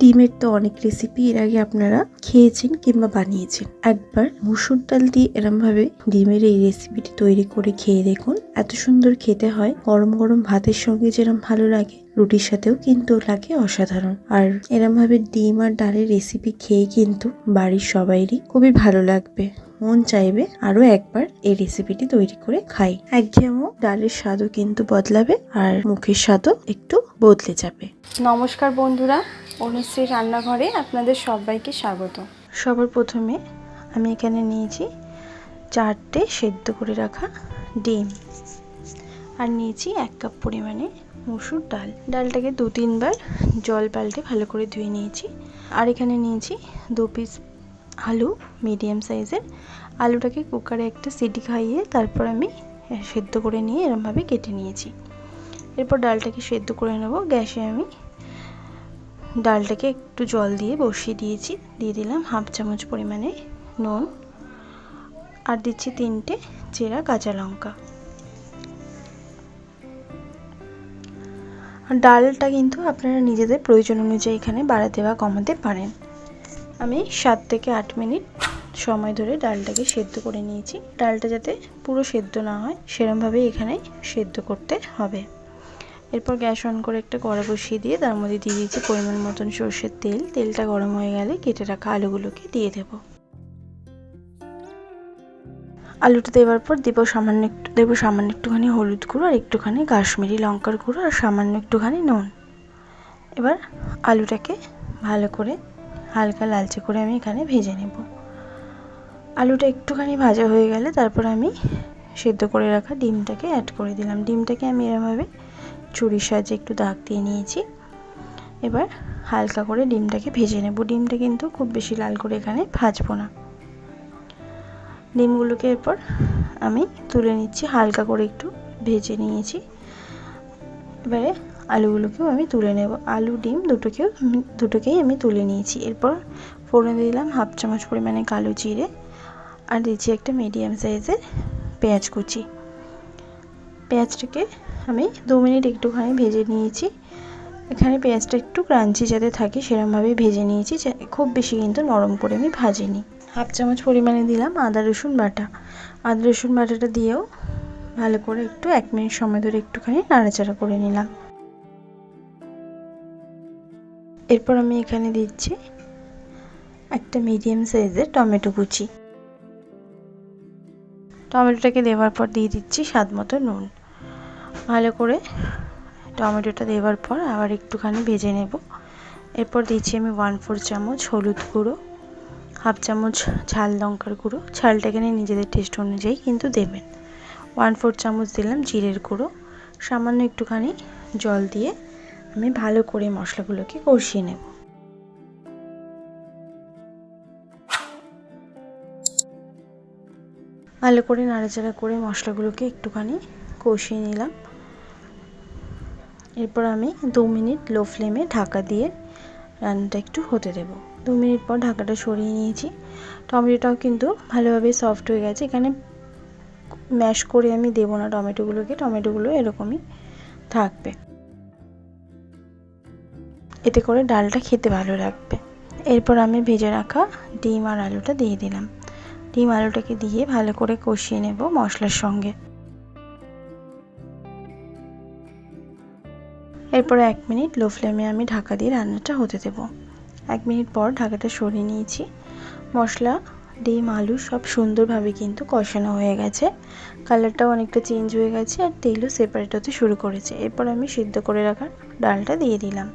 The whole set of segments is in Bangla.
ডিমের তো অনেক রেসিপি এর আগে আপনারা খেয়েছেন কিংবা বানিয়েছেন। একবার মসুর ডাল দিয়ে এরম ভাবে ডিমের এই রেসিপিটি তৈরি করে খেয়ে দেখুন, এত সুন্দর খেতে হয়। গরম গরম ভাতের সঙ্গে যেরকম ভালো লাগে, রুটির সাথেও কিন্তু লাগে অসাধারণ। আর এরম ভাবে ডিম আর ডালের রেসিপি খেয়ে কিন্তু বাড়ির সবাইরই খুবই ভালো লাগবে, মন চাইবে আরো একবার এই রেসিপিটি তৈরি করে খাই। একঘেয়েমো ডালের স্বাদও কিন্তু বদলাবে আর মুখের স্বাদও একটু বদলে যাবে। নমস্কার বন্ধুরা, অনুশ্রী রান্নাঘরে আপনাদের সবাইকে স্বাগত। সবার প্রথমে আমি এখানে নিয়েছি 4টে সেদ্ধ করে রাখা ডিম, আর নিয়েছি 1 কাপ পরিমাণে মসুর ডাল। ডালটাকে 2-3 বার জল পাল্টে ভালো করে ধুয়ে নিয়েছি। আর এখানে নিয়েছি 2 পিস আলু, মিডিয়াম সাইজের। আলুটাকে কুকারে একটা সিটি খাইয়ে তারপর আমি সেদ্ধ করে নিয়ে এরমভাবে কেটে নিয়েছি। এরপর ডালটাকে সেদ্ধ করে নেব। গ্যাসে আমি ডালটাকে একটু জল দিয়ে বসিয়ে দিয়েছি। দিয়ে দিলাম 1/2 চামচ পরিমাণে নুন, আর দিচ্ছি 3টে চেরা কাঁচা লঙ্কা। ডালটা কিন্তু আপনারা নিজেদের প্রয়োজন অনুযায়ী এখানে বাড়াতে বা কমাতে পারেন। আমি 7 থেকে 8 মিনিট সময় ধরে ডালটাকে সেদ্ধ করে নিয়েছি। ডালটা যাতে পুরো সেদ্ধ না হয় সেরমভাবেই এখানে সেদ্ধ করতে হবে। এরপর গ্যাস অন করে একটা কড়া বসিয়ে দিয়ে তার মধ্যে দিয়ে দিয়েছি পরিমাণ মতন সরষের তেল। তেলটা গরম হয়ে গেলে কেটে রাখা আলুগুলোকে দিয়ে দেব। আলুটা দেওয়ার পর দেবো সামান্য একটুখানি হলুদ গুঁড়ো, আর একটুখানি কাশ্মীরি লঙ্কার গুঁড়ো, আর সামান্য একটুখানি নুন। এবার আলুটাকে ভালো করে হালকা লালচে করে আমি এখানে ভেজে নেব। আলুটা একটুখানি ভাজা হয়ে গেলে তারপর আমি সেদ্ধ করে রাখা ডিমটাকে অ্যাড করে দিলাম। ডিমটাকে আমি এরমভাবে ছুরির সাহায্যে একটু দাগ দিয়ে নিয়েছি। এবার হালকা করে ডিমটাকে ভেজে নেব। ডিমটা কিন্তু খুব বেশি লাল করে এখানে ভাজবো না। ডিমগুলোকে এরপর আমি তুলে নিচ্ছি, হালকা করে একটু ভেজে নিয়েছি। এবারে আলুগুলোকেও আমি তুলে নেব। আলু ডিম দুটোকেই আমি তুলে নিয়েছি। এরপর ফোড়নে দিলাম 1/2 চামচ পরিমাণে কালো জিরে, আর দিচ্ছি একটা মিডিয়াম সাইজের পেঁয়াজ কুচি। পেঁয়াজটাকে আমি 2 মিনিট একটুখানি ভেজে নিয়েছি। এখানে পেঁয়াজটা একটু ক্রাঞ্চি যাতে থাকে সেরকমভাবেই ভেজে নিয়েছি, খুব বেশি কিন্তু নরম করে আমি ভাজিনি। 1/2 চামচ পরিমাণে দিলাম আদা রসুন বাটা। আদা রসুন বাটাটা দিয়েও ভালো করে একটু 1 মিনিট সময় ধরে একটুখানি নাড়াচাড়া করে নিলাম। এরপর আমি এখানে দিচ্ছি একটা মিডিয়াম সাইজের টমেটো কুচি। টমেটোটাকে দেওয়ার পর দিয়ে দিচ্ছি স্বাদ মতো নুন। ভালো করে টমেটোটা দেওয়ার পর আবার একটুখানি ভেজে নেব। এরপর দিচ্ছি আমি 1/4 চামচ হলুদ গুঁড়ো, 1/2 চামচ ঝাল লঙ্কার গুঁড়ো। ঝালটা এখানে নিজেদের টেস্ট অনুযায়ী কিন্তু দেবেন। 1/4 চামচ দিলাম জিরের গুঁড়ো। সামান্য একটুখানি জল দিয়ে আমি ভালো করে মশলাগুলোকে কষিয়ে নেব। ভালো করে নাড়াচাড়া করে মশলাগুলোকে একটুখানি কষিয়ে নিলাম। এরপর আমি 2 মিনিট লো ফ্লেমে ঢাকা দিয়ে রান্নাটা একটু হতে দেব। 2 মিনিট পর ঢাকাটা সরিয়ে নিয়েছি। টমেটোটাও কিন্তু ভালোভাবে সফট হয়ে গেছে। এখানে ম্যাশ করে আমি দেবো না টমেটোগুলো এরকমই থাকবে, এতে করে ডালটা খেতে ভালো লাগবে। এরপর আমি ভেজে রাখা ডিম আর আলুটা দিয়ে দিলাম। ডিম আলুটাকে দিয়ে ভালো করে কষিয়ে নেব মশলার সঙ্গে। এরপর 1 মিনিট লো ফ্লেমে আমি ঢাকা দিয়ে রান্নাটা হতে দেব। 1 মিনিট পর ঢাকাটা সরিয়ে নিয়েছি। মশলা, ডিম, আলু সব সুন্দরভাবে কিন্তু কষানো হয়ে গেছে। কালারটাও অনেকটা চেঞ্জ হয়ে গেছে, আর তেলও সেপারেট হতে শুরু করেছে। এরপর আমি সিদ্ধ করে রাখা ডালটা দিয়ে দিলাম।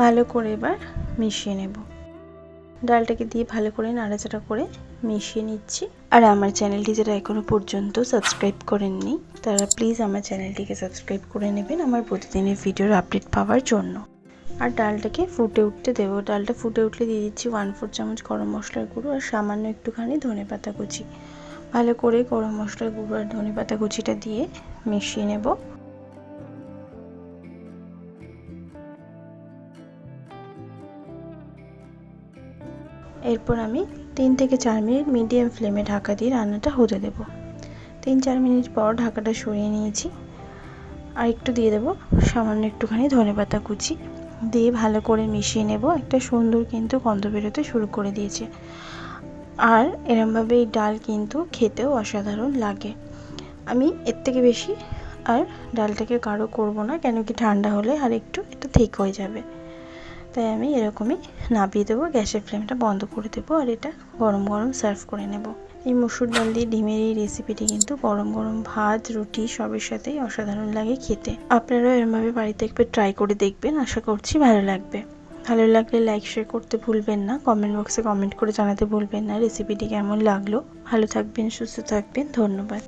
ভালো করে এবার মিশিয়ে নেব। ডালটাকে দিয়ে ভালো করে নাড়াচাড়া করে মিশিয়ে নিচ্ছি। আর আমার চ্যানেলটি যারা এখনো পর্যন্ত সাবস্ক্রাইব করেননি তারা প্লিজ আমার চ্যানেলটিকে সাবস্ক্রাইব করে নেবেন আমার প্রতিদিনের ভিডিওর আপডেট পাওয়ার জন্য। আর ডালটাকে ফুটে উঠতে দেবো। ডালটা ফুটে উঠলে দিয়ে দিচ্ছি 1/4 চামচ গরম মশলার গুঁড়ো, আর সামান্য একটুখানি ধনেপাতা কুচি। ভালো করে গরম মশলার গুঁড়ো আর ধনেপাতা কুচিটা দিয়ে মিশিয়ে নেব। এরপর আমি 3 থেকে 4 মিনিট মিডিয়াম ফ্লেমে ঢাকা দিয়ে রান্নাটা হতে দেব। 3-4 মিনিট পর ঢাকাটা সরিয়ে নিয়েছি। আর একটু দিয়ে দেবো সামান্য একটুখানি ধনেপাতা কুচি, দিয়ে ভালো করে মিশিয়ে নেব। একটা সুন্দর কিন্তু গন্ধ বেরোতে শুরু করে দিয়েছে। আর এরমভাবে এই ডাল কিন্তু খেতেও অসাধারণ লাগে। আমি এর থেকে বেশি আর ডালটাকে গাঢ় করব না, কেন কি ঠান্ডা হলে আর একটু এটা ঠিক হয়ে যাবে। তাই আমি এরকমই নামিয়ে দেবো, গ্যাসের ফ্লেমটা বন্ধ করে দেবো, আর এটা গরম গরম সার্ভ করে নেব। এই মসুর ডাল দিয়ে ডিমের এই রেসিপিটি কিন্তু গরম গরম ভাত, রুটি সবের সাথেই অসাধারণ লাগে খেতে। আপনারাও এরমভাবে বাড়িতে একবার ট্রাই করে দেখবেন, আশা করছি ভালো লাগবে। ভালো লাগলে লাইক শেয়ার করতে ভুলবেন না, কমেন্ট বক্সে কমেন্ট করে জানাতে ভুলবেন না রেসিপিটি কেমন লাগলো। ভালো থাকবেন, সুস্থ থাকবেন, ধন্যবাদ।